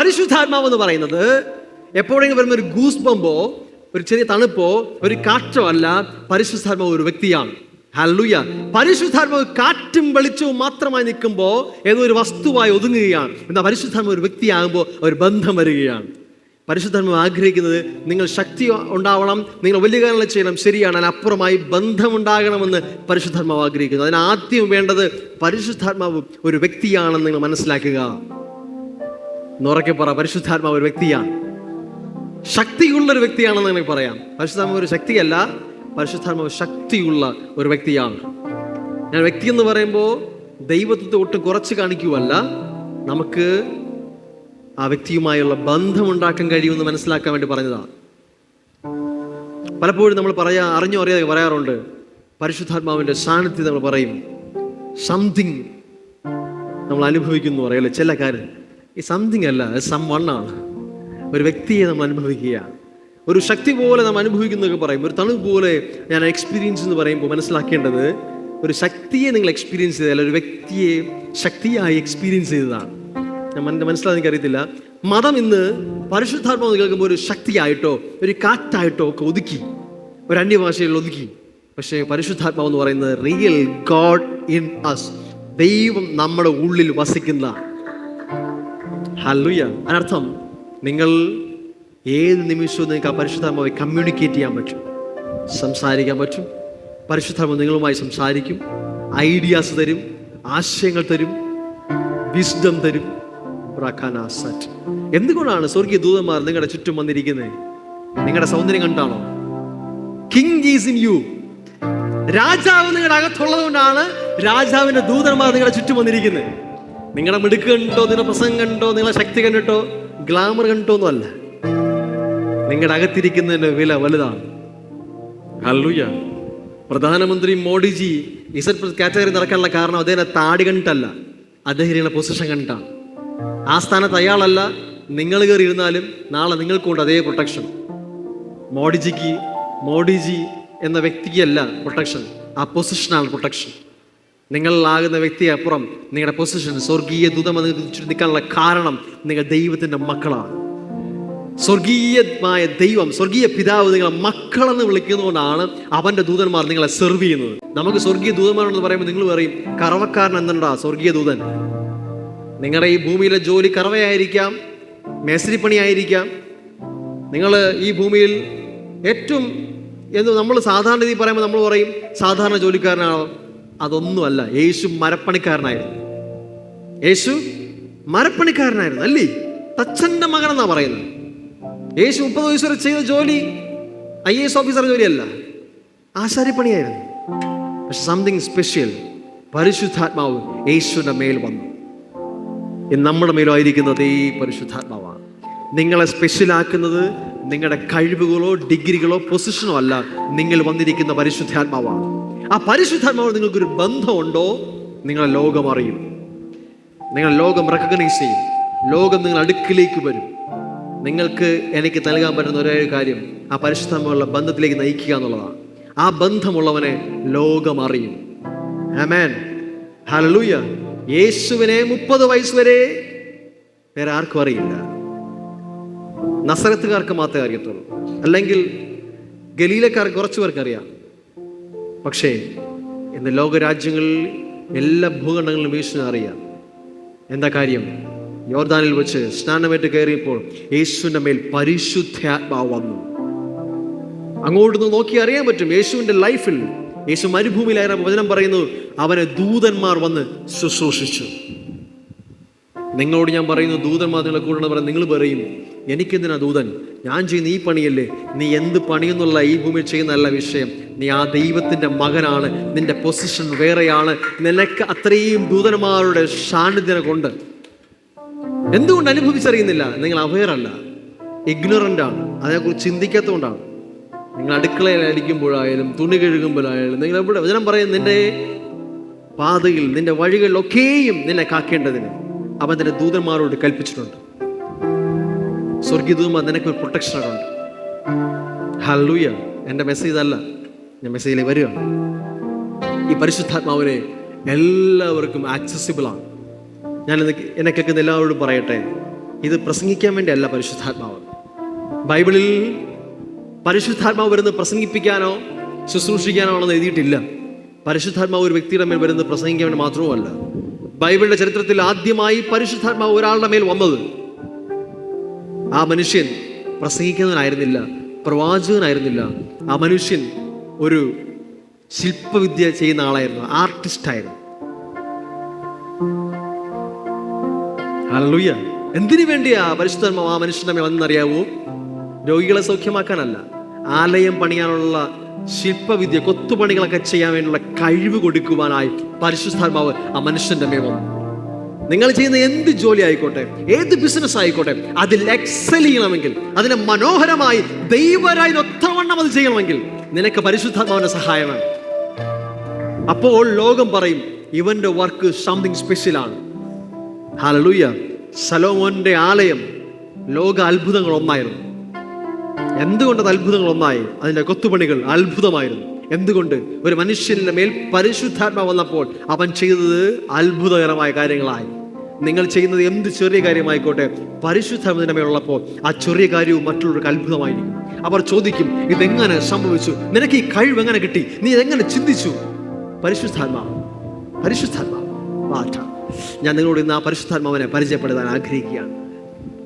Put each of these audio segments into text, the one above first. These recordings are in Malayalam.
പരിശുദ്ധാത്മാവ് എന്ന് പറയുന്നത് എപ്പോഴെങ്കിലും വരുന്ന ഒരു ഗൂസ് ബമ്പോ, ഒരു ചെറിയ തണുപ്പോ, ഒരു കാറ്റോ അല്ല. പരിശുദ്ധാത്മാവ് ഒരു വ്യക്തിയാണ്. ഹല്ലേലൂയ. പരിശുദ്ധാത്മാവ് കാറ്റും വെളിച്ചവും മാത്രമായി നിൽക്കുമ്പോൾ ഏതോ ഒരു വസ്തുവായി ഒതുങ്ങുകയാണ്. എന്നാൽ പരിശുദ്ധാത്മാവ് ഒരു വ്യക്തിയാകുമ്പോൾ ഒരു ബന്ധം വരികയാണ്. പരിശുദ്ധാത്മാവ് ആഗ്രഹിക്കുന്നത് നിങ്ങൾ ശക്തി ഉണ്ടാവണം, നിങ്ങൾ വലിയ കാര്യങ്ങൾ ചെയ്യണം, ശരിയാണ്. അതിനപ്പുറമായി ബന്ധമുണ്ടാകണമെന്ന് പരിശുദ്ധാത്മാവ് ആഗ്രഹിക്കുന്നു. അതിനാദ്യം വേണ്ടത് പരിശുദ്ധാത്മാവ് ഒരു വ്യക്തിയാണെന്ന് നിങ്ങൾ മനസ്സിലാക്കുക. എന്നുറക്കെ പറ, പരിശുദ്ധാത്മാവ് ഒരു വ്യക്തിയാണ്, ശക്തിയുള്ളൊരു വ്യക്തിയാണെന്ന് എനിക്ക് പറയാം. പരിശുദ്ധാത്മാവ് ഒരു ശക്തിയല്ല, പരിശുദ്ധാത്മാവ് ശക്തിയുള്ള ഒരു വ്യക്തിയാണ്. ഞാൻ വ്യക്തി എന്ന് പറയുമ്പോൾ ദൈവത്തെ ഒട്ടും കുറച്ച് കാണിക്കുവല്ല, നമുക്ക് ആ വ്യക്തിയുമായുള്ള ബന്ധമുണ്ടാക്കാൻ കഴിയുമെന്ന് മനസ്സിലാക്കാൻ വേണ്ടി പറഞ്ഞതാണ്. പലപ്പോഴും നമ്മൾ അറിഞ്ഞോ അറിയാതെ പറയാറുണ്ട്, പരിശുദ്ധാത്മാവിൻ്റെ സാന്നിധ്യം നമ്മൾ പറയും, സംതിങ് നമ്മൾ അനുഭവിക്കുന്നു പറയല്ലേ. ചില കാര്യം ഈ സംതിങ് അല്ല, സം വണ്ണാണ്. ഒരു വ്യക്തിയെ നമ്മൾ അനുഭവിക്കുകയാണ്, ഒരു ശക്തി പോലെ നമ്മൾ അനുഭവിക്കുന്നതൊക്കെ പറയും. ഒരു തണുപ്പ് പോലെ ഞാൻ എക്സ്പീരിയൻസ് എന്ന് പറയുമ്പോൾ മനസ്സിലാക്കേണ്ടത്, ഒരു ശക്തിയെ നിങ്ങൾ എക്സ്പീരിയൻസ് ചെയ്താൽ ഒരു വ്യക്തിയെ ശക്തിയായി എക്സ്പീരിയൻസ് ചെയ്തതാണ്. മനസ്സിലാകാൻ എനിക്കറിയത്തില്ല. മതം ഇന്ന് പരിശുദ്ധാത്മാവ് കേൾക്കുമ്പോൾ ഒരു ശക്തിയായിട്ടോ ഒരു കാറ്റായിട്ടോ ഒക്കെ ഒതുക്കി, ഒരു അന്യഭാഷയിൽ ഒതുക്കി. പക്ഷേ പരിശുദ്ധാത്മാവ് എന്ന് പറയുന്നത് റിയൽ ഗോഡ് ഇൻ അസ്, ദൈവം നമ്മുടെ ഉള്ളിൽ വസിക്കുന്ന. ഹല്ലേലൂയ. അതിനർത്ഥം നിങ്ങൾ ഏത് നിമിഷവും നിങ്ങൾക്ക് ആ പരിശുദ്ധാത്മാவை കമ്മ്യൂണിക്കേറ്റ് ചെയ്യാൻ പറ്റും, സംസാരിക്കാൻ പറ്റും. പരിശുദ്ധാത്മാവ് നിങ്ങളുമായി സംസാരിക്കും, ഐഡിയാസ് തരും, ആശയങ്ങൾ തരും, വിസ്ഡം തരും. എന്തുകൊണ്ടാണ് സ്വർഗീയ ദൂതന്മാർ നിങ്ങളുടെ ചുറ്റും വന്നിരിക്കുന്നത്? നിങ്ങളുടെ സൗന്ദര്യം കണ്ടാണോ? King is in you. രാജാവ് നിങ്ങളുടെ അകത്തുള്ളത് കൊണ്ടാണ് രാജാവിന്റെ ദൂതന്മാർ നിങ്ങളുടെ ചുറ്റും വന്നിരിക്കുന്നത്. നിങ്ങളുടെ മിടുക്ക് കണ്ടോ, നിങ്ങളുടെ പ്രസംഗം കണ്ടോ, നിങ്ങളുടെ ശക്തി കണ്ടിട്ടോ, ഗ്ലാമർ കണ്ടിട്ടോ ഒന്നും അല്ല. നിങ്ങളുടെ അകത്തിരിക്കുന്നതിന്റെ വില വലുതാണ്. ഹല്ലേലൂയ. പ്രധാനമന്ത്രി മോഡിജി ഇസഡ് കാറ്റഗറി നടക്കാനുള്ള കാരണം അദ്ദേഹം താടി കണ്ടിട്ടല്ല, അദ്ദേഹത്തിന്റെ പൊസിഷൻ കണ്ടിട്ടാണ്. ആ സ്ഥാനത്ത് അയാളല്ല, നിങ്ങൾ കയറി ഇരുന്നാലും നാളെ നിങ്ങൾക്കുണ്ട് അതേ പ്രൊട്ടക്ഷൻ. മോഡിജി എന്ന വ്യക്തിക്കല്ല പ്രൊട്ടക്ഷൻ, ആ പൊസിഷനാണ് പ്രൊട്ടക്ഷൻ. നിങ്ങളിലാകുന്ന വ്യക്തിയെ അപ്പുറം നിങ്ങളുടെ പൊസിഷൻ, സ്വർഗീയ ദൂതം നിൽക്കാനുള്ള കാരണം നിങ്ങൾ ദൈവത്തിന്റെ മക്കളാണ്. സ്വർഗീയമായ ദൈവം, സ്വർഗീയ പിതാവ് നിങ്ങളെ മക്കളെന്ന് വിളിക്കുന്നതുകൊണ്ടാണ് അവന്റെ ദൂതന്മാർ നിങ്ങളെ സെർവ് ചെയ്യുന്നത്. നമുക്ക് സ്വർഗീയ ദൂതന്മാരെന്ന് പറയുമ്പോൾ നിങ്ങൾ പറയും, കറവക്കാരൻ എന്നുണ്ടാ സ്വർഗീയ ദൂതൻ. നിങ്ങളുടെ ഈ ഭൂമിയിലെ ജോലി കറവയായിരിക്കാം, മേസ്തിരിപ്പണിയായിരിക്കാം. നിങ്ങൾ ഈ ഭൂമിയിൽ ഏറ്റവും നമ്മൾ സാധാരണ രീതി പറയുമ്പോൾ നമ്മൾ പറയും സാധാരണ ജോലിക്കാരനാണോ? അതൊന്നുമല്ല. യേശു മരപ്പണിക്കാരനായിരുന്നു അല്ലേ? തച്ചന്റെ മകൻ എന്നാ പറയുന്നത്. യേശു 30 വയസ്സ് വരെ ചെയ്ത ജോലി IAS ഓഫീസർ ജോലിയല്ല, ആശാരിപ്പണിയായിരുന്നു. പക്ഷെ സംതിങ് സ്പെഷ്യൽ, പരിശുദ്ധാത്മാവ് യേശുവിന്റെ മേൽ വന്നു. നമ്മുടെ മേലായിരിക്കുന്നത് ഈ പരിശുദ്ധാത്മാവാണ്. നിങ്ങളെ സ്പെഷ്യലാക്കുന്നത് നിങ്ങളുടെ കഴിവുകളോ ഡിഗ്രികളോ പൊസിഷനോ അല്ല, നിങ്ങൾ വന്നിരിക്കുന്ന പരിശുദ്ധാത്മാവാണ്. ആ പരിശുദ്ധാത്മാവ് നിങ്ങൾക്കൊരു ബന്ധമുണ്ടോ, നിങ്ങളെ ലോകം അറിയും, നിങ്ങളെ ലോകം റെക്കഗ്നൈസ് ചെയ്യും, ലോകം നിങ്ങളുടെ അടുക്കിലേക്ക് വരും. നിങ്ങൾക്ക് എനിക്ക് നൽകാൻ പറ്റുന്ന ഒരേ കാര്യം ആ പരിശുദ്ധാത്മാവുള്ള ബന്ധത്തിലേക്ക് നയിക്കുക എന്നുള്ളതാണ്. ആ ബന്ധമുള്ളവനെ ലോകം അറിയും. ആമേൻ. ഹല്ലേലൂയ. യേശുവിനെ 30 വയസ്സ് വരെ വേറെ ആർക്കും അറിയില്ല. നസറത്തുകാർക്ക് മാത്രമേ അറിയത്തുള്ളൂ, അല്ലെങ്കിൽ ഗലീലക്കാർക്ക് കുറച്ചു പേർക്ക് അറിയാം. പക്ഷേ ഇന്ന് ലോകരാജ്യങ്ങളിൽ എല്ലാ ഭൂഖണ്ഡങ്ങളിലും യേശുവിനെ അറിയാം. എന്താ കാര്യം? യോർദാനിൽ വെച്ച് സ്നാനമേറ്റ് കയറിയപ്പോൾ യേശുവിന്റെ മേൽ പരിശുദ്ധാത്മാവ് വന്നു. അങ്ങോട്ട് നോക്കി അറിയാൻ പറ്റും യേശുവിന്റെ ലൈഫിൽ. യേശു മരുഭൂമിയിലായിരുന്ന വചനം പറയുന്നു, അവനെ ദൂതന്മാർ വന്ന് ശുശ്രൂഷിച്ചു. നിങ്ങളോട് ഞാൻ പറയുന്നു, ദൂതന്മാർ നിങ്ങളെ കൂടെ പറയാൻ നിങ്ങൾ പറയും, എനിക്കെന്തിനാ ദൂതൻ? ഞാൻ ചെയ്യുന്ന ഈ പണിയല്ലേ. നീ എന്ത് പണിയെന്നുള്ള ഈ ഭൂമിയിൽ ചെയ്യുന്നതല്ല വിഷയം. നീ ആ ദൈവത്തിന്റെ മകനാണ്, നിന്റെ പൊസിഷൻ വേറെയാണ്. നിനക്ക് അത്രയും ദൂതന്മാരുടെ സാന്നിധ്യം കൊണ്ട് എന്തുകൊണ്ട് അനുഭവിച്ചറിയുന്നില്ല? നിങ്ങൾ അവെയറല്ല, ഇഗ്നോറൻ്റ് ആണ്, അതിനെക്കുറിച്ച് ചിന്തിക്കാത്തതുകൊണ്ടാണ്. നിങ്ങൾ അടുക്കളയിലായിരിക്കുമ്പോഴായാലും തുണി കഴുകുമ്പോഴായാലും നിങ്ങൾ എവിടെ വചനം പറയും, നിന്റെ പാതയിൽ നിന്റെ വഴികളിലൊക്കെയും നിന്നെ കാക്കേണ്ടതിന് അവൻ നിന്റെ ദൂതന്മാരോട് കൽപ്പിച്ചിട്ടുണ്ട്. സ്വർഗീയ ദൂതന്മാർ നിനക്കൊരു പ്രൊട്ടക്ഷനുണ്ട്. ഹല്ലേലൂയ. എൻ്റെ മെസ്സേജ് അല്ല, ഞാൻ മെസ്സേജിലേക്ക് വരികയാണ്. ഈ പരിശുദ്ധാത്മാവിനെ എല്ലാവർക്കും ആക്സസിബിൾ ആണ്. ഞാൻ എന്നെ കേൾക്കുന്ന എല്ലാവരോടും പറയട്ടെ, ഇത് പ്രസംഗിക്കാൻ വേണ്ടിയല്ല പരിശുദ്ധാത്മാവ്. ബൈബിളിൽ പരിശുദ്ധാത്മാവ് വരുന്നത് പ്രസംഗിപ്പിക്കാനോ ശുശ്രൂഷിക്കാനോ ആണെന്ന് എഴുതിയിട്ടില്ല. പരിശുദ്ധാത്മാവ് ഒരു വ്യക്തിയുടെ മേൽ വരുന്നത് പ്രസംഗിക്കാൻ വേണ്ടി മാത്രവുമല്ല. ബൈബിളിന്റെ ചരിത്രത്തിൽ ആദ്യമായി പരിശുദ്ധാത്മാവ് ഒരാളുടെ മേൽ വന്നത്, ആ മനുഷ്യൻ പ്രസംഗിക്കുന്നവനായിരുന്നില്ല, പ്രവാചകനായിരുന്നില്ല. ആ മനുഷ്യൻ ഒരു ശില്പവിദ്യ ചെയ്യുന്ന ആളായിരുന്നു, ആർട്ടിസ്റ്റായിരുന്നു. ഹല്ലേലൂയ. എന്തിനു വേണ്ടിയാ പരിശുദ്ധാത്മാവ് ആ മനുഷ്യന്റെ മേൽ വന്നെന്നറിയാവോ? രോഗികളെ സൗഖ്യമാക്കാനല്ല, ആലയം പണിയാനുള്ള ശില്പവിദ്യ, കൊത്തുപണികളൊക്കെ ചെയ്യാൻ വേണ്ടിയുള്ള കഴിവ് കൊടുക്കുവാനായി പരിശുദ്ധാത്മാവ് ആ മനുഷ്യന്റെ മേൽ വന്നു. നിങ്ങൾ ചെയ്യുന്ന എന്ത് ജോലി ആയിക്കോട്ടെ, ഏത് ബിസിനസ് ആയിക്കോട്ടെ, അതിൽ എക്സൽ ചെയ്യണമെങ്കിൽ, അതിനെ മനോഹരമായി ദൈവരായി ഒത്തവണ്ണം അത് ചെയ്യണമെങ്കിൽ നിനക്ക് പരിശുദ്ധാത്മാവിന്റെ സഹായമാണ്. അപ്പോൾ ലോകം പറയും ഇവന്റെ വർക്ക് സംതിങ് സ്പെഷ്യലാണ്. ഹല്ലേലൂയ. ശലോമോന്റെ ആലയം ലോക അത്ഭുതങ്ങൾ ഒന്നായിരുന്നു. എന്തുകൊണ്ടത് അത്ഭുതങ്ങൾ ഒന്നായി? അതിന്റെ കൊത്തുപണികൾ അത്ഭുതമായിരുന്നു. എന്തുകൊണ്ട്? ഒരു മനുഷ്യന്റെ മേൽ പരിശുദ്ധാത്മാവ് വന്നപ്പോൾ അവൻ ചെയ്തത് അത്ഭുതകരമായ കാര്യങ്ങളായി. നിങ്ങൾ ചെയ്യുന്നത് എന്ത് ചെറിയ കാര്യമായിക്കോട്ടെ, പരിശുദ്ധാത്മാവിന്റെ മേലുള്ളപ്പോൾ ആ ചെറിയ കാര്യവും മറ്റുള്ളവർക്ക് അത്ഭുതമായിരിക്കും. അവർ ചോദിക്കും, ഇതെങ്ങനെ സംഭവിച്ചു? നിനക്ക് ഈ കഴിവ് എങ്ങനെ കിട്ടി? നീ ഇതെങ്ങനെ ചിന്തിച്ചു? പരിശുദ്ധാത്മാവ്, പരിശുദ്ധാത്മാവ്. ഞാൻ നിങ്ങളോട് ഇന്ന് ആ പരിശുദ്ധാത്മാവിനെ പരിചയപ്പെടുത്താൻ ആഗ്രഹിക്കുകയാണ്.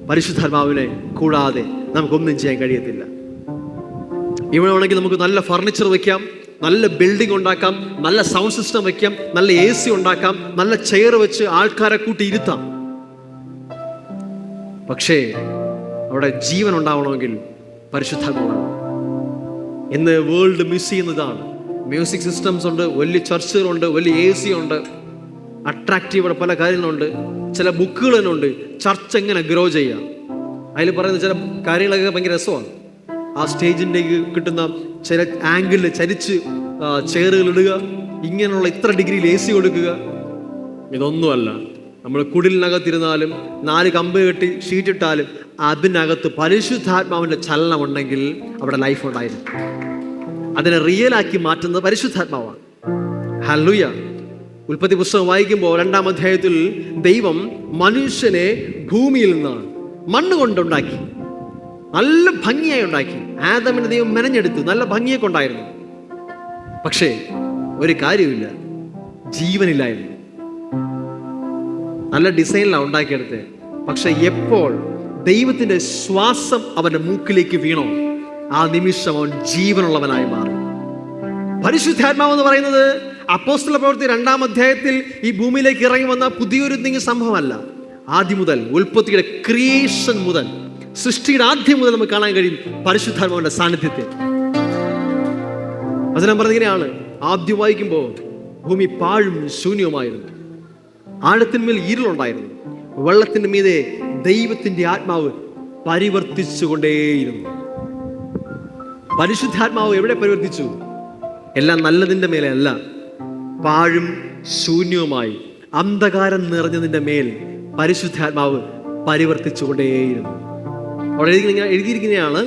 പരിശുദ്ധാത്മാവിനെ കൂടാതെ നമുക്കൊന്നും ചെയ്യാൻ കഴിയത്തില്ല. ഇവിടെ വേണമെങ്കിൽ നമുക്ക് നല്ല ഫർണിച്ചർ വെക്കാം, നല്ല ബിൽഡിംഗ് ഉണ്ടാക്കാം, നല്ല സൗണ്ട് സിസ്റ്റം വെക്കാം, നല്ല AC ഉണ്ടാക്കാം, നല്ല ചെയർ വെച്ച് ആൾക്കാരെ കൂട്ടി ഇരുത്താം. പക്ഷേ അവിടെ ജീവൻ ഉണ്ടാവണമെങ്കിൽ പരിശുദ്ധാത്മാവാണ്. ഇന്ന് വേൾഡ് മിസ് ചെയ്യുന്നതാണ്. മ്യൂസിക് സിസ്റ്റംസ് ഉണ്ട്, വലിയ ചർച്ചുകളുണ്ട്, വലിയ AC ഉണ്ട്, അട്രാക്റ്റീവ് പല കാര്യങ്ങളുണ്ട്, ചില ബുക്കുകൾ തന്നെ ഉണ്ട്, ചർച്ച് എങ്ങനെ ഗ്രോ ചെയ്യാം. അതിൽ പറയുന്ന ചില കാര്യങ്ങളൊക്കെ ഭയങ്കര രസമാണ്. ആ സ്റ്റേജിൻ്റെ കിട്ടുന്ന ചില ആംഗിളിൽ ചരിച്ച് ചെയറുകൾ ഇടുക, ഇങ്ങനെയുള്ള ഇത്ര ഡിഗ്രിയിൽ AC കൊടുക്കുക. ഇതൊന്നുമല്ല. നമ്മൾ കുടിലിനകത്തിരുന്നാലും 4 കമ്പ് കെട്ടി ഷീറ്റിട്ടാലും അതിനകത്ത് പരിശുദ്ധാത്മാവിൻ്റെ ചലനമുണ്ടെങ്കിൽ അവിടെ ലൈഫ് ഉണ്ടായിരുന്നു. അതിനെ റിയലാക്കി മാറ്റുന്നത് പരിശുദ്ധാത്മാവാണ്. ഹല്ലേലൂയ. ഉൽപ്പത്തി പുസ്തകം വായിക്കുമ്പോൾ 2-ാം അധ്യായത്തിൽ ദൈവം മനുഷ്യനെ ഭൂമിയിൽ നിന്നാണ് മണ്ണ് കൊണ്ടുണ്ടാക്കി, നല്ല ഭംഗിയായി ഉണ്ടാക്കി. ആദമിനെ ദൈവം മെനഞ്ഞെടുത്തു, നല്ല ഭംഗിയൊക്കെ ഉണ്ടായിരുന്നു. പക്ഷേ ഒരു കാര്യമില്ല, ജീവനില്ലായിരുന്നു. നല്ല ഡിസൈനിലാണ് ഉണ്ടാക്കിയെടുത്ത്. പക്ഷെ എപ്പോൾ ദൈവത്തിന്റെ ശ്വാസം അവന്റെ മൂക്കിലേക്ക് വീണോ ആ നിമിഷം അവൻ ജീവനുള്ളവനായി മാറി. പരിശുദ്ധാത്മാവ് എന്ന് പറയുന്നത് അപ്പോസ്തല പ്രവൃത്തി 2-ാം അധ്യായത്തിൽ ഈ ഭൂമിയിലേക്ക് ഇറങ്ങി വന്ന പുതിയൊരു സംഭവമല്ല. ആദ്യം മുതൽ, ഉൽപ്പത്തിയുടെ ക്രിയേഷൻ മുതൽ, സൃഷ്ടിയുടെ ആദ്യം മുതൽ നമുക്ക് കാണാൻ കഴിയും പരിശുദ്ധാത്മാവിന്റെ സാന്നിധ്യത്തെ. വചനം പറഞ്ഞിങ്ങനെയാണ്, ആദ്യം വായിക്കുമ്പോൾ ഭൂമി പാഴും ശൂന്യവുമായിരുന്നു, ആഴത്തിന്മേൽ ഇരുളുണ്ടായിരുന്നു, വെള്ളത്തിന്റെ മീതെ ദൈവത്തിന്റെ ആത്മാവ് പരിവർത്തിച്ചുകൊണ്ടേയിരുന്നു. പരിശുദ്ധാത്മാവ് എവിടെ പരിവർത്തിച്ചു? എല്ലാം നല്ലതിൻ്റെ മേലെ അല്ല, പാഴും ശൂന്യവുമായി അന്ധകാരം നിറഞ്ഞതിൻ്റെ മേൽ പരിശുദ്ധാത്മാവ് പരിവർത്തിച്ചുകൊണ്ടേയിരുന്നു. അവിടെ എഴുതിയിരിക്കുന്നതാണ്,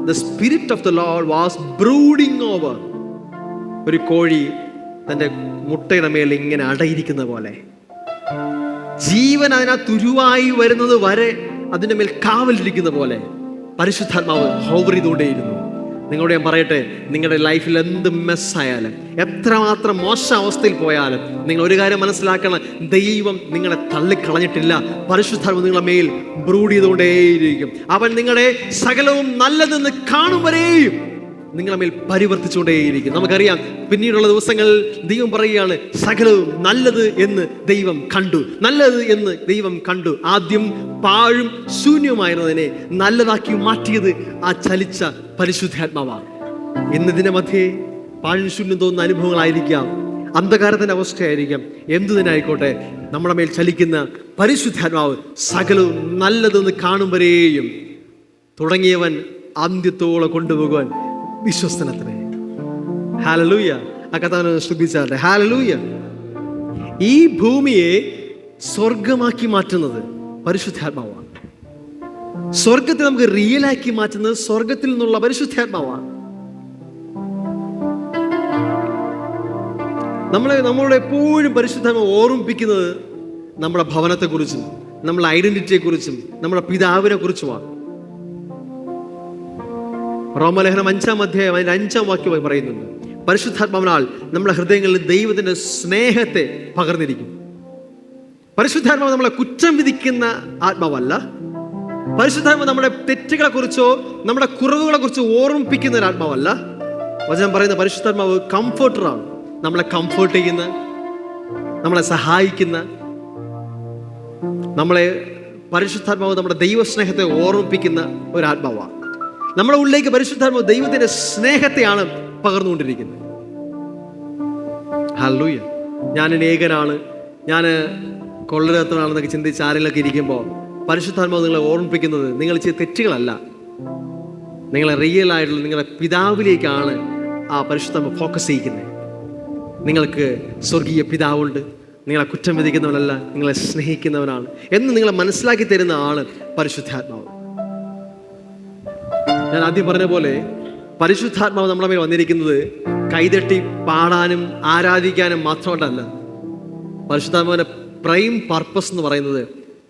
the spirit of the lord was brooding over. ഒരു കോഴി തൻ്റെ മുട്ടയുടെ മേൽ ഇങ്ങനെ അടയിരിക്കുന്ന പോലെ ജീവൻ അതിനകത്ത് ഉരുവായി വരുന്നത് വരെ അതിൻ്റെ മേൽ കാവലിരിക്കുന്ന പോലെ പരിശുദ്ധാത്മാവ് ഹോവർ ചെയ്തുകൊണ്ടേയിരുന്നു. നിങ്ങളോട് ഞാൻ പറയട്ടെ, നിങ്ങളുടെ ലൈഫിൽ എന്ത് മെസ്സായാലും, എത്രമാത്രം മോശ അവസ്ഥയിൽ പോയാലും, നിങ്ങൾ ഒരു കാര്യം മനസ്സിലാക്കണം, ദൈവം നിങ്ങളെ തള്ളിക്കളഞ്ഞിട്ടില്ല. പരിശുദ്ധാത്മാവ് നിങ്ങളുടെ മേൽ ബ്രൂഡ് ചെയ്തുകൊണ്ടേയിരിക്കും. അവൻ നിങ്ങളെ സകലവും നല്ലതെന്ന് കാണും വരെയും നിങ്ങളുടെ മേൽ പരിവർത്തിച്ചുകൊണ്ടേയിരിക്കും. നമുക്കറിയാം, പിന്നീടുള്ള ദിവസങ്ങളിൽ ദൈവം പറയുകയാണ്, സകലവും നല്ലത് എന്ന് ദൈവം കണ്ടു, നല്ലത് എന്ന് ദൈവം കണ്ടു. ആദ്യം പാഴും ശൂന്യവുമായിരുന്നതിനെ നല്ലതാക്കി മാറ്റിയത് ആ ചലിച്ച പരിശുദ്ധാത്മാവാണ്. ഇന്നതിന്റെ മധ്യേ പാഴും ശൂന്യം തോന്നുന്ന അനുഭവങ്ങളായിരിക്കാം, അന്ധകാരത്തിന്റെ അവസ്ഥയായിരിക്കാം, എന്തു തന്നെ ആയിക്കോട്ടെ, നമ്മുടെ മേൽ ചലിക്കുന്ന പരിശുദ്ധാത്മാവ് സകലവും നല്ലതെന്ന് കാണും വരെയും തുടങ്ങിയവൻ അന്ത്യത്തോളം കൊണ്ടുപോകുവാൻ വിശ്വസ്തനത്രേ. ഹല്ലേലൂയ. ആ കഥാവിനെ ശ്രദ്ധിച്ചാട്ടെ. ഹല്ലേലൂയ. ഈ ഭൂമിയെ സ്വർഗമാക്കി മാറ്റുന്നത് പരിശുദ്ധാത്മാവാണ്. സ്വർഗത്തെ നമുക്ക് റിയലാക്കി മാറ്റുന്നത് സ്വർഗത്തിൽ നിന്നുള്ള പരിശുദ്ധാത്മാവാണ്. നമ്മളോട് എപ്പോഴും പരിശുദ്ധാത്മാവ് ഓർമ്മിപ്പിക്കുന്നത് നമ്മുടെ ഭവനത്തെക്കുറിച്ചും നമ്മളെ ഐഡന്റിറ്റിയെക്കുറിച്ചും നമ്മുടെ പിതാവിനെ കുറിച്ചുമാണ്. റോമലേഖനം 5-ാം അധ്യായം അതിന്റെ 5-ാം വാക്യമായി പറയുന്നുണ്ട്, പരിശുദ്ധാത്മാവിനാൽ നമ്മുടെ ഹൃദയങ്ങളിൽ ദൈവത്തിന്റെ സ്നേഹത്തെ പകർന്നിരിക്കും. പരിശുദ്ധാത്മാവ് നമ്മളെ കുറ്റം വിധിക്കുന്ന ആത്മാവല്ല. പരിശുദ്ധാത്മാവ് നമ്മുടെ തെറ്റുകളെ കുറിച്ചോ നമ്മുടെ കുറവുകളെ കുറിച്ചോ ഓർമ്മിപ്പിക്കുന്ന ഒരു ആത്മാവല്ല. വചനം പറയുന്ന പരിശുദ്ധാത്മാവ് കംഫർട്ടറാണ്. നമ്മളെ കംഫർട്ട് ചെയ്യുന്ന, നമ്മളെ സഹായിക്കുന്ന, നമ്മളെ പരിശുദ്ധാത്മാവ് നമ്മുടെ ദൈവസ്നേഹത്തെ ഓർമ്മിപ്പിക്കുന്ന ഒരു ആത്മാവാണ്. നമ്മുടെ ഉള്ളിലേക്ക് പരിശുദ്ധാത്മാവ് ദൈവത്തിന്റെ സ്നേഹത്തെയാണ് പകർന്നുകൊണ്ടിരിക്കുന്നത്. ഹല്ലേലൂയ. ഞാൻ ഏകനാണ്, ഞാൻ കൊള്ളരുതാത്തവനാണെന്നൊക്കെ ചിന്തിച്ച് ആരെങ്കിലൊക്കെ ഇരിക്കുമ്പോൾ പരിശുദ്ധാത്മാവ് നിങ്ങളെ ഓർമ്മിപ്പിക്കുന്നത് നിങ്ങൾ ചെയ്ത തെറ്റുകളല്ല, നിങ്ങളെ റിയൽ ആയിട്ടുള്ള നിങ്ങളുടെ പിതാവിലേക്കാണ് ആ പരിശുദ്ധാത്മാവ് ഫോക്കസ് ചെയ്യിക്കുന്നത്. നിങ്ങൾക്ക് സ്വർഗീയ പിതാവുണ്ട്, നിങ്ങളെ കുറ്റം വിധിക്കുന്നവനല്ല, നിങ്ങളെ സ്നേഹിക്കുന്നവനാണ് എന്ന് നിങ്ങളെ മനസ്സിലാക്കി തരുന്ന ആള് പരിശുദ്ധാത്മാവ്. ഞാൻ ആദ്യം പറഞ്ഞ പോലെ പരിശുദ്ധാത്മാവ് നമ്മുടെ മേൽ വന്നിരിക്കുന്നത് കൈതട്ടി പാടാനും ആരാധിക്കാനും മാത്രമല്ല. പരിശുദ്ധാത്മാവിന്റെ പ്രൈം പർപ്പസ് എന്ന് പറയുന്നത്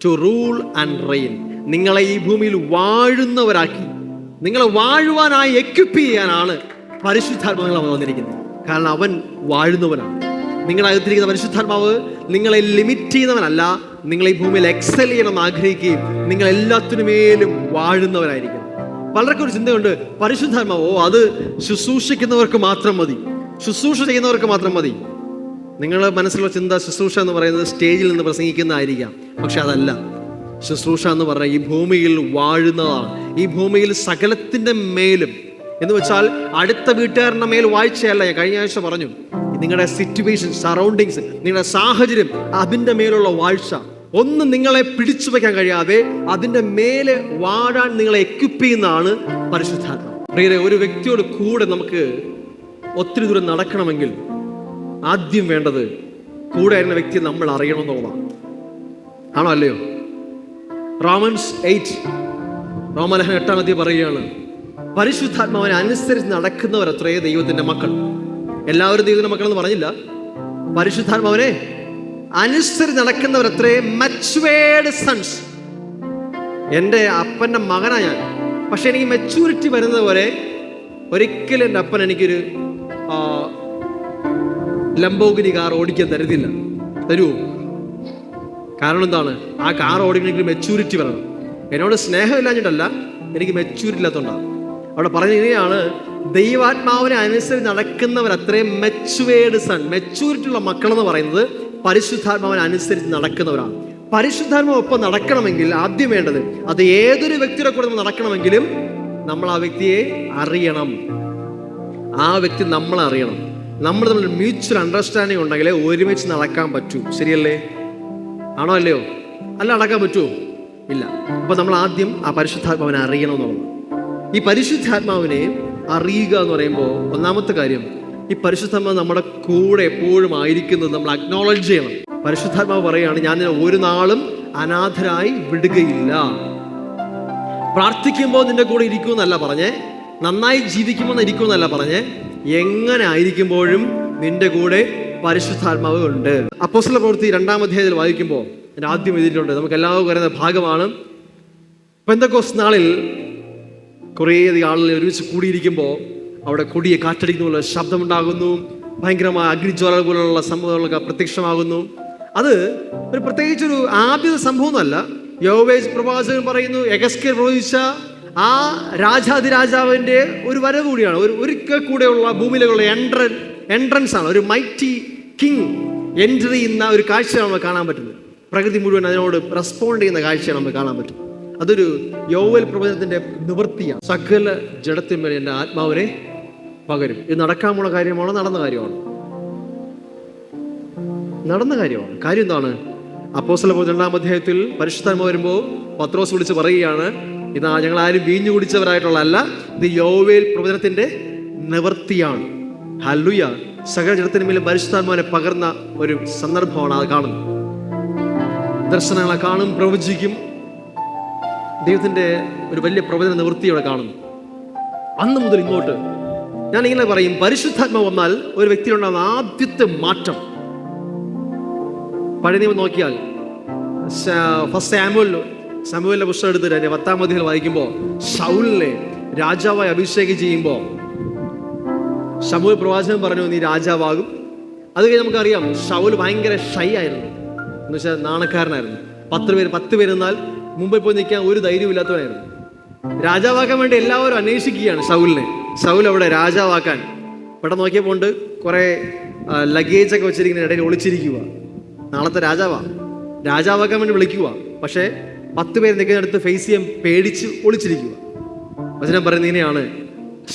ടു റൂൾ ആൻഡ് റെയിൻ, നിങ്ങളെ ഈ ഭൂമിയിൽ വാഴുന്നവരാക്കി, നിങ്ങളെ വാഴുവാനായി എക്വിപ്പ് ചെയ്യാനാണ് പരിശുദ്ധാത്മാവ് വന്നിരിക്കുന്നത്. കാരണം അവൻ വാഴുന്നവനാണ്. നിങ്ങളകത്തിരിക്കുന്ന പരിശുദ്ധാത്മാവ് നിങ്ങളെ ലിമിറ്റ് ചെയ്യുന്നവനല്ല, നിങ്ങൾ ഈ ഭൂമിയിൽ എക്സൽ ചെയ്യണമെന്ന് ആഗ്രഹിക്കുകയും നിങ്ങൾ എല്ലാത്തിനുമേലും വാഴുന്നവരായിരിക്കും. പലർക്കും ഒരു ചിന്തയുണ്ട്, പരിശുദ്ധാത്മാവോ അത് ശുശ്രൂഷിക്കുന്നവർക്ക് മാത്രം മതി, ശുശ്രൂഷ ചെയ്യുന്നവർക്ക് മാത്രം മതി. നിങ്ങളുടെ മനസ്സിലുള്ള ചിന്ത ശുശ്രൂഷ എന്ന് പറയുന്നത് സ്റ്റേജിൽ നിന്ന് പ്രസംഗിക്കുന്നതായിരിക്കാം. പക്ഷെ അതല്ല. ശുശ്രൂഷ എന്ന് പറഞ്ഞാൽ ഈ ഭൂമിയിൽ വാഴുന്നതാണ്. ഈ ഭൂമിയിൽ സകലത്തിൻ്റെ മേലും എന്ന് വെച്ചാൽ അടുത്ത വീട്ടുകാരുടെ മേൽ വാഴ്ചയല്ല. ഞാൻ കഴിഞ്ഞ ആഴ്ച പറഞ്ഞു, നിങ്ങളുടെ സിറ്റുവേഷൻ, സറൗണ്ടിങ്സ്, നിങ്ങളുടെ സാഹചര്യം, അതിൻ്റെ മേലുള്ള വാഴ്ച. ഒന്നും നിങ്ങളെ പിടിച്ചു വയ്ക്കാൻ കഴിയാതെ അതിൻ്റെ മേലെ വാഴാൻ നിങ്ങളെ എക്വിപ്പ് ചെയ്യുന്നതാണ് പരിശുദ്ധാത്മാവ്. പ്രിയരെ, ഒരു വ്യക്തിയോട് കൂടെ നമുക്ക് ഒത്തിരി ദൂരം നടക്കണമെങ്കിൽ ആദ്യം വേണ്ടത് കൂടെ ആയിരുന്ന വ്യക്തിയെ നമ്മൾ അറിയണമെന്നുള്ളതാണ്. ആണോ അല്ലയോ? റോമൻസ് 8, റോമലേഖനം 8-ാം അധ്യായം പറയുകയാണ്, പരിശുദ്ധാത്മാവിനെ അനുസരിച്ച് നടക്കുന്നവർ അത്രയേ ദൈവത്തിന്റെ മക്കൾ. എല്ലാവരും ദൈവത്തിന്റെ മക്കൾ എന്ന് പറഞ്ഞില്ല. പരിശുദ്ധാത്മാവിനെ അനുസരിച്ച് നടക്കുന്നവർ അത്രയേ മച്ചുവേർഡ് സൺസ്. എൻ്റെ അപ്പൻ്റെ മകനാ ഞാൻ, പക്ഷെ എനിക്ക് മെച്യൂരിറ്റി വരുന്നത് വരെ ഒരിക്കലും എൻ്റെ അപ്പൻ എനിക്കൊരു ലംബോഗിനി കാർ ഓടിക്കാൻ തരുന്നില്ല. തരുമോ? കാരണം എന്താണ്? ആ കാർ ഓടിക്കണമെങ്കിൽ മെച്യൂരിറ്റി വരണം. എന്നോട് സ്നേഹമില്ലാഞ്ഞിട്ടല്ല, എനിക്ക് മെച്യൂരിറ്റി ഇല്ലാത്തതുകൊണ്ടാണ്. അവിടെ പറഞ്ഞിങ്ങനെയാണ്, ദൈവാത്മാവിനെ അനുസരിച്ച് നടക്കുന്നവർ അത്രയും മെച്യൂവേർഡ് സൺ. മെച്യൂരിറ്റി ഉള്ള മക്കളെന്ന് പറയുന്നത് പരിശുദ്ധാത്മാവിനെ അനുസരിച്ച് നടക്കുന്നവരാണ്. പരിശുദ്ധാത്മാവ് ഒപ്പം നടക്കണമെങ്കിൽ ആദ്യം വേണ്ടത്, അത് ഏതൊരു വ്യക്തിയുടെ കൂടെ നമ്മൾ നടക്കണമെങ്കിലും നമ്മൾ ആ വ്യക്തിയെ അറിയണം, ആ വ്യക്തി നമ്മളെ അറിയണം. നമ്മൾ തമ്മിൽ മ്യൂച്വൽ അണ്ടർസ്റ്റാൻഡിങ് ഉണ്ടെങ്കിലേ ഒരുമിച്ച് നടക്കാൻ പറ്റൂ. ശരിയല്ലേ? ആണോ അല്ലയോ? അല്ല, നടക്കാൻ പറ്റുമോ? ഇല്ല. അപ്പൊ നമ്മൾ ആദ്യം ആ പരിശുദ്ധാത്മാവിനെ അറിയണം എന്നുള്ളത്. ഈ പരിശുദ്ധാത്മാവിനെ അറിയുക എന്ന് പറയുമ്പോൾ ഒന്നാമത്തെ കാര്യം, ഈ പരിശുദ്ധാത്മാവ് നമ്മുടെ കൂടെ എപ്പോഴും ആയിരിക്കുന്നത് നമ്മൾ അക്നോളജ് ചെയ്യണം. പരിശുദ്ധാത്മാവ് പറയുകയാണ്, ഞാൻ നിന്നെ ഒരു നാളും അനാഥരായി വിടുകയില്ല. പ്രാർത്ഥിക്കുമ്പോൾ നിന്റെ കൂടെ ഇരിക്കുമെന്നല്ല പറഞ്ഞേ, നന്നായി ജീവിക്കുമെന്ന് ഇരിക്കുമെന്നല്ല പറഞ്ഞേ, എങ്ങനെ ആയിരിക്കുമ്പോഴും നിന്റെ കൂടെ പരിശുദ്ധാത്മാവ് ഉണ്ട്. അപ്പോസ്തല പ്രവൃത്തി 2-ാം അധ്യായത്തിൽ വായിക്കുമ്പോൾ എൻ്റെ ആദ്യം എഴുതിയിട്ടുണ്ട്, നമുക്ക് എല്ലാവർക്കും അറിയുന്ന ഭാഗമാണ്. പെന്തക്കോസ്ത് നാളിൽ കുറേയധികം ആളുകൾ ഒരുമിച്ച് കൂടിയിരിക്കുമ്പോൾ അവിടെ കൊടിയെ കാറ്റടിക്കുന്ന പോലെ ശബ്ദമുണ്ടാകുന്നു, ഭയങ്കരമായ അഗ്നിജ്വാല പോലുള്ള സംഭവങ്ങളൊക്കെ പ്രത്യക്ഷമാകുന്നു. അത് ഒരു പ്രത്യേകിച്ചൊരു ആദ്യത്തെ സംഭവമൊന്നുമല്ല. യോവേൽ പ്രവാചകൻ പറയുന്നു, യെഹെസ്കേൽ പ്രവചിച്ച ആ രാജാതിരാജാവിൻ്റെ ഒരു വരവ് കൂടിയാണ്. ഒരിക്കൽ കൂടെയുള്ള ഭൂമിയിലുള്ള എൻട്രൻസ് ആണ്. ഒരു മൈറ്റി കിങ് എൻട്രി ചെയ്യുന്ന ഒരു കാഴ്ചയാണ് നമ്മൾ കാണാൻ പറ്റുന്നത്. പ്രകൃതി മുഴുവൻ അതിനോട് റെസ്പോണ്ട് ചെയ്യുന്ന കാഴ്ചയാണ് നമ്മൾ കാണാൻ പറ്റും. അതൊരു യോവേൽ പ്രവചനത്തിന്റെ നിവൃത്തിയാണ്. സകല ജഡത്തിന്മേൽ എൻ്റെ ആത്മാവിനെ പകരും. ഇത് നടക്കാനുള്ള കാര്യമാണോ? നടന്ന കാര്യമാണോ? നടന്ന കാര്യമാണ്. കാര്യം എന്താണ്? അപ്പോസ്തല പ്രവൃത്തി 2-ാം അധ്യായത്തിൽ പരിശുദ്ധാത്മാവ് വരുമ്പോൾ പത്രോസ് വിളിച്ച് പറയുകയാണ്, ഇതാ ഞങ്ങൾ ആരും വീഞ്ഞു കുടിച്ചവരായിട്ടുള്ളതല്ല, ഇത് യോവേൽ പ്രവചനത്തിന്റെ നിവൃത്തിയാണ്. ഹല്ലേലൂയ. സകല ജഡത്തിന് മേലും പരിശുദ്ധാത്മാവിനെ പകർന്ന ഒരു സന്ദർഭമാണ് അത് കാണുന്നത്. ദർശനങ്ങളെ കാണും, പ്രവചിക്കും. ദൈവത്തിന്റെ ഒരു വലിയ പ്രവചന നിവൃത്തിയോടെ കാണുന്നു. അന്ന് മുതൽ ഇങ്ങോട്ട് ഞാൻ ഇങ്ങനെ പറയും, പരിശുദ്ധാത്മാവ് വന്നാൽ ഒരു വ്യക്തിയിലുണ്ടാകുന്ന ആദ്യത്തെ മാറ്റം, പഴയ നിയമം നോക്കിയാൽ ഫസ്റ്റ് സാമുവേലിന്റെ പുസ്തകം എടുത്തിട്ട് 10-ാം അധ്യായം വായിക്കുമ്പോൾ ശൗലിനെ രാജാവായി അഭിഷേകം ചെയ്യുമ്പോൾ ശമൂവേൽ പ്രവാചകൻ പറഞ്ഞു, നീ രാജാവാകും. അത് കഴിഞ്ഞ് നമുക്കറിയാം ശൗൽ ഭയങ്കര ഷൈ ആയിരുന്നു, എന്ന് വെച്ചാൽ നാണക്കാരനായിരുന്നു. 10 പേര് എന്നാൽ മുമ്പിൽ പോയി നിൽക്കാൻ ഒരു ധൈര്യം ഇല്ലാത്തവനായിരുന്നു. രാജാവാക്കാൻ വേണ്ടി എല്ലാവരും അന്വേഷിക്കുകയാണ് ശൗലിനെ. ശൗൽ അവിടെ രാജാവാക്കാൻ പെട്ടെന്ന് നോക്കിയപ്പോൾ ഉണ്ട് കുറെ ലഗേജൊക്കെ വെച്ചിരിക്കുന്ന ഇടയിൽ ഒളിച്ചിരിക്കുക. നാളത്തെ രാജാവാക്കാൻ വേണ്ടി വിളിക്കുക. പക്ഷേ 10 പേര് നിൽക്കുന്നിടത്ത് ഫേസ് ചെയ്യാൻ പേടിച്ച് ഒളിച്ചിരിക്കുക. വചനം പറയുന്നത് ഇങ്ങനെയാണ്,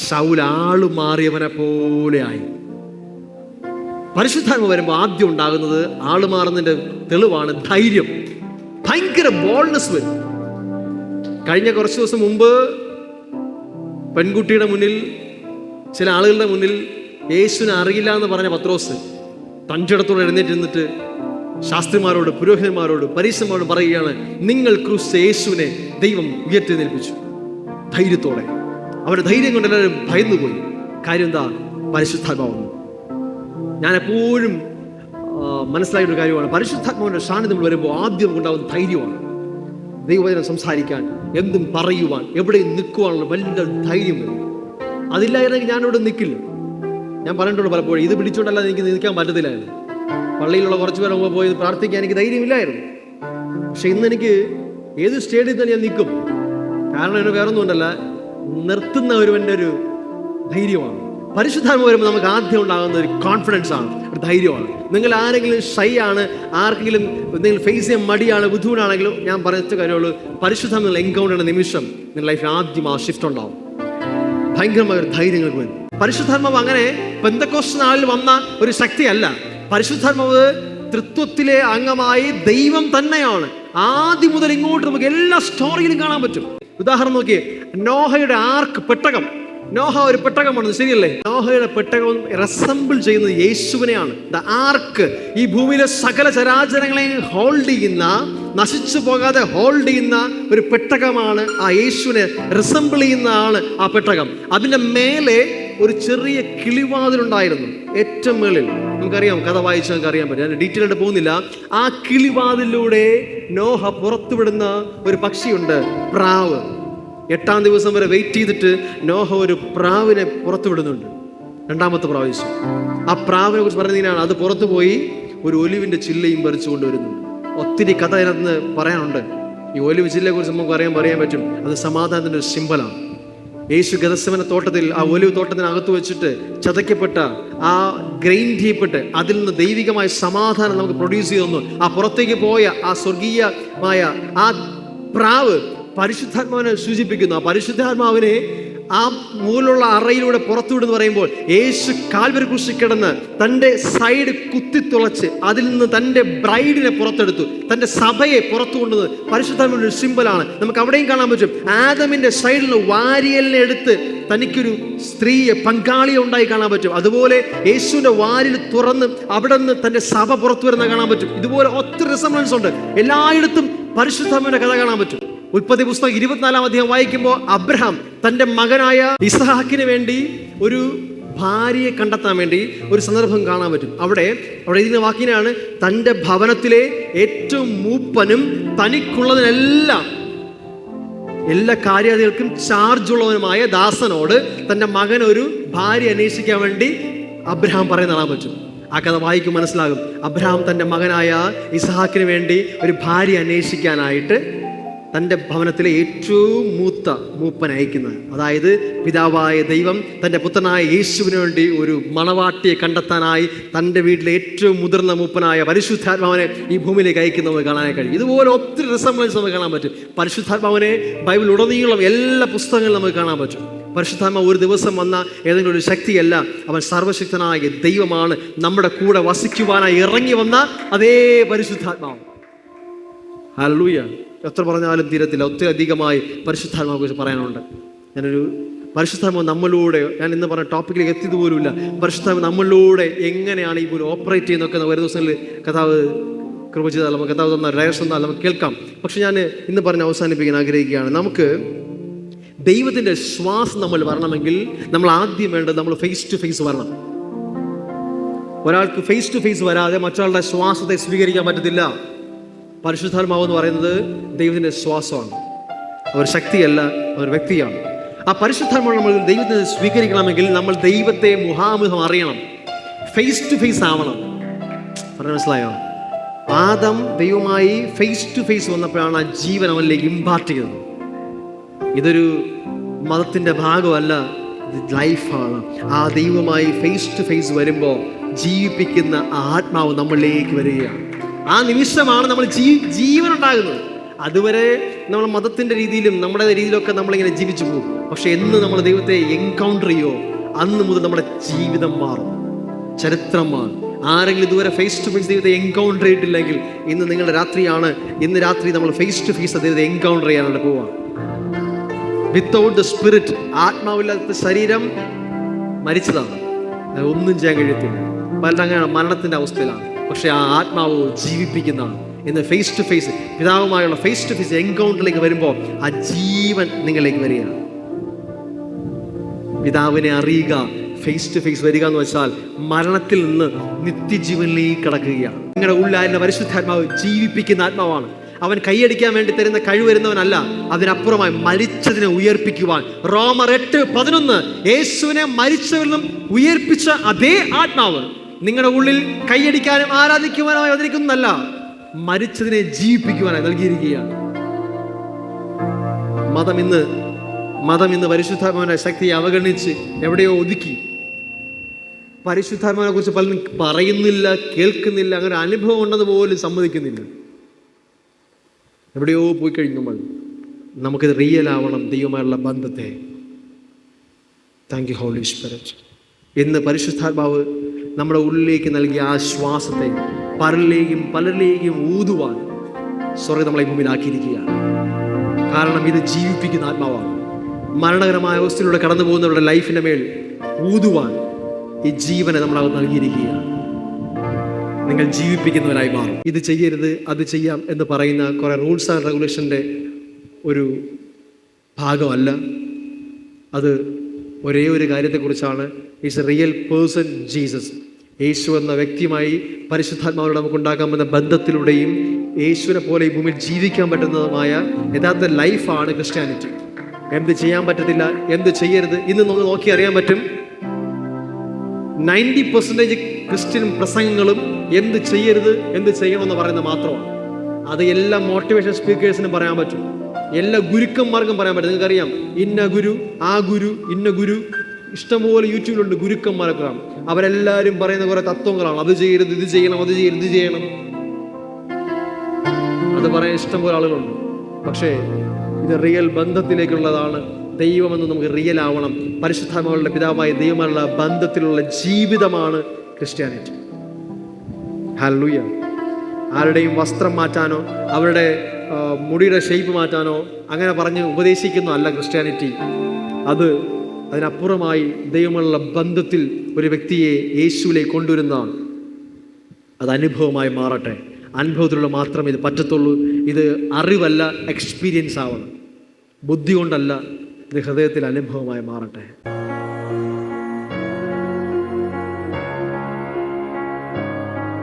ശൗൽ ആളു മാറിയവനെ പോലെയായി. പരിശുദ്ധാത്മ വരുമ്പോൾ ആദ്യം ഉണ്ടാകുന്നത് ആള് മാറുന്നതിന്റെ തെളിവാണ് ധൈര്യം. ഭയങ്കര ബോൾഡ്നെസ് വരും. കഴിഞ്ഞ കുറച്ച് ദിവസം മുമ്പ് പെൺകുട്ടിയുടെ മുന്നിൽ, ചില ആളുകളുടെ മുന്നിൽ യേശുവിനെ അറിയില്ല എന്ന് പറഞ്ഞ പത്രോസ് തഞ്ചിടത്തോടെ എഴുന്നേറ്റ് ശാസ്ത്രിമാരോട്, പുരോഹിതന്മാരോട്, പരീശന്മാരോട് പറയുകയാണ്, നിങ്ങൾ ക്രിസ്തു യേശുവിനെ ദൈവം ഉയർത്തെഴുന്നേൽപ്പിച്ചു. ധൈര്യത്തോടെ. അവരുടെ ധൈര്യം കൊണ്ട് എല്ലാവരും ഭയന്നു പോയി. കാര്യം എന്താ? പരിശുദ്ധാത്മാവെന്ന്. ഞാൻ എപ്പോഴും മനസ്സിലായൊരു കാര്യമാണ്, പരിശുദ്ധാത്മാവിന്റെ സാന്നിധ്യം വരുമ്പോൾ ആദ്യം ഉണ്ടാകുന്ന ധൈര്യമാണ്. ദൈവവചനം സംസാരിക്കാൻ, എന്തും പറയുവാൻ, എവിടെയും നിൽക്കുവാനുള്ള വലിയ ധൈര്യം വരും. അതില്ലായിരുന്നെങ്കിൽ ഞാനിവിടെ നിൽക്കില്ല. ഞാൻ പറഞ്ഞിട്ടുണ്ട് പലപ്പോഴും, ഇത് പിടിച്ചുകൊണ്ടല്ലാതെ എനിക്ക് നിൽക്കാൻ പറ്റത്തില്ലായിരുന്നു. പള്ളിയിലുള്ള കുറച്ച് പേർ പോയി പ്രാർത്ഥിക്കാൻ എനിക്ക് ധൈര്യമില്ലായിരുന്നു. പക്ഷെ ഇന്ന് എനിക്ക് ഏത് സ്റ്റേഡിയത്തിൽ തന്നെ ഞാൻ നിൽക്കും. കാരണം എനിക്ക് വേറൊന്നും ഉണ്ടല്ല, നിർത്തുന്ന ഒരുവൻ്റെ ഒരു ധൈര്യമാണ്. പരിശുദ്ധാത്മ വരുമ്പോൾ നമുക്ക് ആദ്യം ഉണ്ടാകുന്ന ഒരു കോൺഫിഡൻസ് ആണ്, ഒരു ധൈര്യമാണ്. നിങ്ങൾ ആരെങ്കിലും ഷൈ ആണ്, ആർക്കെങ്കിലും എന്തെങ്കിലും ഫേസ് ചെയ്യാൻ മടിയാണ്, ബുദ്ധിമുട്ടാണെങ്കിലും ഞാൻ പറഞ്ഞ കാര്യമുള്ളൂ, പരിശുദ്ധാത്മ നിങ്ങൾ എൻകൗണ്ടർ ചെയ്യുന്ന നിമിഷം നിങ്ങളുടെ ലൈഫിൽ ആദ്യം ആ ഷിഫ്റ്റ് ഉണ്ടാവും. ഭയങ്കരമായ ഒരു ധൈര്യങ്ങൾക്ക് വരും. പരിശുദ്ധാത്മാവ് അങ്ങനെ പെന്തക്കോസ്ത് നാളിൽ വന്ന ഒരു ശക്തിയല്ല. പരിശുദ്ധാത്മാവ് തൃത്വത്തിലെ അംഗമായി ദൈവം തന്നെയാണ്. ആദ്യം മുതൽ ഇങ്ങോട്ട് നമുക്ക് എല്ലാ സ്റ്റോറിയിലും കാണാൻ പറ്റും. ഉദാഹരണം നോക്കിയേ, നോഹയുടെ ആർക്ക് പെട്ടകം. നോഹ ഒരു പെട്ടകമാണ്, ശരിയല്ലേ? നോഹയുടെ പെട്ടകം റെസംബിൾ ചെയ്യുന്നത് യേശുവിനെയാണ്. ദ ആർക്ക് ഈ ഭൂമിയിലെ സകല ചരാചരങ്ങളെയും ഹോൾഡ് ചെയ്യുന്ന, നശിച്ചു പോകാതെ ഹോൾഡ് ചെയ്യുന്ന ഒരു പെട്ടകമാണ്. ആ യേശുവിനെ റിസംബിൾ ചെയ്യുന്നതാണ് ആ പെട്ടകം. അതിൻ്റെ മേലെ ഒരു ചെറിയ കിളിവാതിലുണ്ടായിരുന്നു, ഏറ്റവും മേളിൽ. നമുക്കറിയാം, കഥ വായിച്ചാൽ നമുക്ക് അറിയാൻ പറ്റും, ഞാൻ ഡീറ്റെയിൽ ആയിട്ട് പോകുന്നില്ല. ആ കിളിവാതിലൂടെ നോഹ പുറത്തുവിടുന്ന ഒരു പക്ഷിയുണ്ട്, പ്രാവ്. 8-ാം ദിവസം വരെ വെയിറ്റ് ചെയ്തിട്ട് നോഹ ഒരു പ്രാവിനെ പുറത്തുവിടുന്നുണ്ട്, 2ാമത്തെ പ്രാവശ്യം. ആ പ്രാവിനെ കുറിച്ച് പറയുന്നതിനാണ്, അത് പുറത്തു പോയി ഒരു ഒലിവിന്റെ ചില്ലയും പറിച്ചു കൊണ്ടുവരുന്നുണ്ട്. ഒത്തിരി കഥ അതിനകത്ത് പറയാനുണ്ട്. ഈ ഒലിവ് ചില്ലയെ കുറിച്ച് നമുക്ക് പറയാൻ പറ്റും. അത് സമാധാനത്തിന്റെ ഒരു സിംബലാണ്. യേശു ഗെത്സമനെ തോട്ടത്തിൽ, ആ ഒലിവ് തോട്ടത്തിനകത്ത് വെച്ചിട്ട് ചതയ്ക്കപ്പെട്ട, ആ ഗ്രൈൻഡ് ചെയ്യപ്പെട്ട് അതിൽ നിന്ന് ദൈവികമായ സമാധാനം നമുക്ക് പ്രൊഡ്യൂസ് ചെയ്തു. ആ പുറത്തേക്ക് പോയ ആ സ്വർഗീയമായ ആ പ്രാവ് പരിശുദ്ധാത്മാവിനെ സൂചിപ്പിക്കുന്നു. ആ പരിശുദ്ധാത്മാവിനെ ആ മൂലുള്ള അറയിലൂടെ പുറത്തുവിടുന്ന് പറയുമ്പോൾ, യേശു കാൽവരി ക്രൂശിൽ കിടന്ന് തൻ്റെ സൈഡ് കുത്തിത്തുളച്ച് അതിൽ നിന്ന് തൻ്റെ ബ്രൈഡിനെ പുറത്തെടുത്തു, തൻ്റെ സഭയെ പുറത്തു കൊണ്ടുവന്നത് പരിശുദ്ധാത്മാവിന്റെ ഒരു സിംബലാണ്. നമുക്ക് അവിടെയും കാണാൻ പറ്റും. ആദമിന്റെ സൈഡിൽ നിന്ന് വാരിയലിനെ എടുത്ത് തനിക്കൊരു സ്ത്രീയെ, പങ്കാളിയെ ഉണ്ടായി കാണാൻ പറ്റും. അതുപോലെ യേശുവിന്റെ വാരിൽ തുറന്ന് അവിടെ നിന്ന് തൻ്റെ സഭ പുറത്തു വരുന്ന കാണാൻ പറ്റും. ഇതുപോലെ ഒത്തിരി റിസംബ്ലൻസ് ഉണ്ട്. എല്ലായിടത്തും പരിശുദ്ധാത്മാവിന്റെ കഥ കാണാൻ പറ്റും. ഉൽപ്പത്തി പുസ്തകം 24-ാം അധ്യായം വായിക്കുമ്പോൾ, അബ്രഹാം തൻ്റെ മകനായ ഇസ്ഹാക്കിന് വേണ്ടി ഒരു ഭാര്യയെ കണ്ടെത്താൻ വേണ്ടി ഒരു സന്ദർഭം കാണാൻ പറ്റും. അവിടെ ഇതിന്റെ വാക്കിനാണ്, തൻ്റെ ഭവനത്തിലെ ഏറ്റവും മൂപ്പനും തനിക്കുള്ളതിനെല്ലാം എല്ലാ കാര്യാദികൾക്കും ചാർജ് ഉള്ളവനുമായ ദാസനോട് തൻ്റെ മകൻ ഒരു ഭാര്യ അന്വേഷിക്കാൻ വേണ്ടി അബ്രഹാം പറയുന്ന കാണാൻ പറ്റും. ആ കഥ വായിക്കും, മനസ്സിലാകും. അബ്രഹാം തൻ്റെ മകനായ ഇസ്ഹാക്കിന് വേണ്ടി ഒരു ഭാര്യ അന്വേഷിക്കാനായിട്ട് തൻ്റെ ഭവനത്തിലെ ഏറ്റവും മൂപ്പൻ അയക്കുന്നത്, അതായത് പിതാവായ ദൈവം തൻ്റെ പുത്രനായ യേശുവിന് വേണ്ടി ഒരു മണവാട്ടിയെ കണ്ടെത്താനായി തൻ്റെ വീട്ടിലെ ഏറ്റവും മുതിർന്ന മൂപ്പനായ പരിശുദ്ധാത്മാവിനെ ഈ ഭൂമിയിലേക്ക് അയക്കുന്ന നമുക്ക് കാണാനായി കഴിയും. ഇതുപോലെ ഒത്തിരി റിസംബ്ലൻസ് നമുക്ക് കാണാൻ പറ്റും. പരിശുദ്ധാത്മാവിനെ ബൈബിൾ ഉടനീളം എല്ലാ പുസ്തകങ്ങളിലും നമുക്ക് കാണാൻ പറ്റും. പരിശുദ്ധാത്മാവ് ഒരു ദിവസം വന്ന ഏതെങ്കിലും ഒരു ശക്തിയല്ല, അവൻ സർവശക്തനായ ദൈവമാണ്. നമ്മുടെ കൂടെ വസിക്കുവാനായി ഇറങ്ങി വന്ന അതേ പരിശുദ്ധാത്മാവ്. ഹല്ലേലൂയ. എത്ര പറഞ്ഞാലും തീരത്തില്ല, ഒത്തിരി അധികമായി പരിശുദ്ധാത്മാവിനെ കുറിച്ച് പറയാനുണ്ട്. പരിശുദ്ധാത്മാവ് നമ്മളിലൂടെ, ഞാൻ ഇന്ന് പറഞ്ഞ ടോപ്പിക്കിലേക്ക് എത്തിയത് പോലുമില്ല. പരിശുദ്ധാത്മാവ് നമ്മളിലൂടെ എങ്ങനെയാണ് ഈ പോലും ഓപ്പറേറ്റ് ചെയ്യുന്നതൊക്കെ ഒരു ദിവസങ്ങളിൽ കഥാവ് കൃപ ചെയ്താൽ, നമുക്ക് കഥാവ് തന്ന രഹസ്യം തന്നാൽ നമുക്ക് കേൾക്കാം. പക്ഷെ ഞാൻ ഇന്ന് പറഞ്ഞ് അവസാനിപ്പിക്കാൻ ആഗ്രഹിക്കുകയാണ്. നമുക്ക് ദൈവത്തിൻ്റെ ശ്വാസം നമ്മൾ വരണമെങ്കിൽ നമ്മൾ ആദ്യം വേണ്ടത് നമ്മൾ ഫേസ് ടു ഫേസ് വരണം. ഒരാൾക്ക് ഫേസ് ടു ഫേസ് വരാതെ മറ്റൊരാളുടെ ശ്വാസത്തെ സ്വീകരിക്കാൻ പറ്റത്തില്ല. പരിശുദ്ധാത്മാവ് എന്ന് പറയുന്നത് ദൈവത്തിൻ്റെ ശ്വാസമാണ്, ഒരു ശക്തിയല്ല, ഒരു വ്യക്തിയാണ്. ആ പരിശുദ്ധാത്മാവ് നമ്മൾ ദൈവത്തെ സ്വീകരിക്കണമെങ്കിൽ നമ്മൾ ദൈവത്തെ മുഖാമുഖം അറിയണം, ഫേസ് ടു ഫേസ് ആവണം. പറഞ്ഞ മനസ്സിലായോ? ആദം ദൈവമായി ഫേസ് ടു ഫേസ് വന്നപ്പോഴാണ് ആ ജീവൻ അവനിലേക്ക് ഇമ്പാർട്ട് ചെയ്തത്. ഇതൊരു മതത്തിൻ്റെ ഭാഗമല്ല, ഇത് ലൈഫാണ്. ആ ദൈവമായി ഫേസ് ടു ഫേസ് വരുമ്പോൾ ജീവിപ്പിക്കുന്ന ആ ആത്മാവ് നമ്മളിലേക്ക് വരികയാണ്. ആ നിമിഷമാണ് നമ്മൾ ജീവൻ ഉണ്ടാകുന്നത്. അതുവരെ നമ്മൾ മതത്തിൻ്റെ രീതിയിലും നമ്മുടെ രീതിയിലൊക്കെ നമ്മളിങ്ങനെ ജീവിച്ചു പോകും. പക്ഷെ എന്ന് നമ്മൾ ദൈവത്തെ എൻകൗണ്ടർ ചെയ്യുമോ അന്ന് മുതൽ നമ്മുടെ ജീവിതം മാറും, ചരിത്രം മാറും. ആരെങ്കിലും ഇതുവരെ ഫേസ് ടു ഫേസ് ദൈവത്തെ എൻകൗണ്ടർ ചെയ്തിട്ടില്ലെങ്കിൽ ഇന്ന് നിങ്ങളുടെ രാത്രിയാണ്. ഇന്ന് രാത്രി നമ്മൾ ഫേസ് ടു ഫേസ് ദൈവത്തെ എൻകൗണ്ടർ ചെയ്യാനായിട്ട് പോവാം. വിത്തൗട്ട് ദ സ്പിരിറ്റ്, ആത്മാവില്ലാത്ത ശരീരം മരിച്ചതാണ്, ഒന്നും ചെയ്യാൻ കഴിയത്തില്ല. പലരും അങ്ങനെ മരണത്തിൻ്റെ അവസ്ഥയിലാണ്. പക്ഷെ ആ ആത്മാവ് ജീവിപ്പിക്കുന്നതാണ്. ഇന്ന് ഫേസ് ടു ഫേസ് പിതാവുമായുള്ള ഫേസ് ടു ഫേസ് എൻകൗണ്ടറിലേക്ക് വരുമ്പോൾ ആ ജീവൻ നിങ്ങളിലേക്ക് വരികയാണ്. പിതാവിനെ അറിയുക, ഫേസ് ടു ഫേസ് വരിക എന്ന് വെച്ചാൽ മരണത്തിൽ നിന്ന് നിത്യജീവനിലേക്ക് കടക്കുകയാണ്. നിങ്ങളുടെ ഉള്ളിലായിരുന്ന പരിശുദ്ധാത്മാവ് ജീവിപ്പിക്കുന്ന ആത്മാവാണ്. അവൻ കൈയടിക്കാൻ വേണ്ടി തരുന്ന കഴിവ് വരുന്നവനല്ല, അതിനപ്പുറമായി മരിച്ചതിനെ ഉയർപ്പിക്കുവാൻ. റോമർ 8:11 യേശുവിനെ മരിച്ചവരിൽ നിന്നും ഉയർപ്പിച്ച അതേ ആത്മാവ് നിങ്ങളുടെ ഉള്ളിൽ കൈയടിക്കാനും ആരാധിക്കുവാനായി വന്നിരിക്കുന്നതല്ല, മരിച്ചതിനെ ജീവിപ്പിക്കുവാനായി നൽകിയിരിക്കുകയാണ്. മതം ഇന്ന് പരിശുദ്ധാത്മാവിന്റെ ശക്തിയെ അവഗണിച്ച് എവിടെയോ ഒതുക്കി. പരിശുദ്ധാത്മാവിനെ കുറിച്ച് പലരും പറയുന്നില്ല, കേൾക്കുന്നില്ല, അങ്ങനെ അനുഭവം ഉണ്ടെന്ന് പോലും സമ്മതിക്കുന്നില്ല. എവിടെയോ പോയി കഴിയുമ്പോൾ നമുക്കിത് റിയൽ ആവണം, ദൈവമായുള്ള ബന്ധത്തെ. Thank you holy spirit. ഇന്ന് പരിശുദ്ധാത്മാവ് നമ്മുടെ ഉള്ളിലേക്ക് നൽകിയ ആ ശ്വാസത്തെ പലരിലേക്കും ഊതുവാൻ സ്വർഗ്ഗം നമ്മളെ ഭൂമിയിലാക്കിയിരിക്കുകയാണ്. കാരണം ഇത് ജീവിപ്പിക്കുന്ന ആത്മാവാണ്. മരണകരമായ അവസ്ഥയിലൂടെ കടന്നു പോകുന്നവരുടെ ലൈഫിൻ്റെ മേൽ ഊതുവാൻ ഈ ജീവനെ നമ്മളത് നൽകിയിരിക്കുകയാണ്. നിങ്ങൾ ജീവിപ്പിക്കുന്നവരായി മാറും. ഇത് ചെയ്യരുത്, അത് ചെയ്യാം എന്ന് പറയുന്ന കുറേ റൂൾസ് ആൻഡ് റെഗുലേഷൻ്റെ ഒരു ഭാഗമല്ല അത്. ഒരേ ഒരു കാര്യത്തെക്കുറിച്ചാണ്. Is a real person Jesus. യേശു എന്ന വ്യക്തിയുമായി പരിശുദ്ധാത്മാവോട് നമുക്ക് ഉണ്ടാക്കാമെന്ന ബന്ധത്തിലൂടെയും യേശുവിനെ പോലെ ഈ ഭൂമിയിൽ ജീവിക്കാൻ പറ്റുന്നതുമായ യഥാർത്ഥ ലൈഫാണ് ക്രിസ്ത്യാനിറ്റി. എന്ത് ചെയ്യാൻ പറ്റത്തില്ല, എന്ത് ചെയ്യരുത്, ഇന്ന് നമുക്ക് നോക്കി അറിയാൻ പറ്റും. 90% ക്രിസ്ത്യൻ പ്രസംഗങ്ങളും എന്ത് ചെയ്യരുത്, എന്ത് ചെയ്യണമെന്ന് പറയുന്നത് മാത്രമാണ്. അത് എല്ലാ മോട്ടിവേഷൻ സ്പീക്കേഴ്സിനും പറയാൻ പറ്റും, എല്ലാ ഗുരുക്കന്മാർക്കും പറയാൻ പറ്റും. നിങ്ങൾക്കറിയാം, ഇന്ന ഗുരു, ആ ഗുരു, ഇന്ന ഗുരു, ഇഷ്ടംപോലെ യൂട്യൂബിലുണ്ട് ഗുരുക്കന്മാരൊക്കെ. അവരെല്ലാവരും പറയുന്ന കുറെ തത്വങ്ങളാണ്. അത് ചെയ്യരുത്, ഇത് ചെയ്യണം, അത് ചെയ്യരുത്, ഇത് ചെയ്യണം. അത് പറയാൻ ഇഷ്ടംപോലെ ആളുകളുണ്ട്. പക്ഷേ ഇത് റിയൽ ബന്ധത്തിലേക്കുള്ളതാണ്. ദൈവമെന്ന് നമുക്ക് റിയൽ ആവണം. പരിശുദ്ധാത്മാവുള്ള പിതാവായ ദൈവമുള്ള ബന്ധത്തിലുള്ള ജീവിതമാണ് ക്രിസ്ത്യാനിറ്റി. ഹല്ലേലൂയ. ആരുടെയും വസ്ത്രം മാറ്റാനോ അവരുടെ മുടിയുടെ ഷേപ്പ് മാറ്റാനോ അങ്ങനെ പറഞ്ഞ് ഉപദേശിക്കുന്നതല്ല ക്രിസ്ത്യാനിറ്റി. അതിനപ്പുറമായി ദൈവമുള്ള ബന്ധത്തിൽ ഒരു വ്യക്തിയെ യേശുവിലേക്ക് കൊണ്ടുവരുന്നതാണ്. അത് അനുഭവമായി മാറട്ടെ. അനുഭവത്തിലുള്ള മാത്രമേ ഇത് പറ്റത്തുള്ളൂ. ഇത് അറിവല്ല, എക്സ്പീരിയൻസ് ആവണം. ബുദ്ധി കൊണ്ടല്ല, ഇത് ഹൃദയത്തിൽ അനുഭവമായി മാറട്ടെ.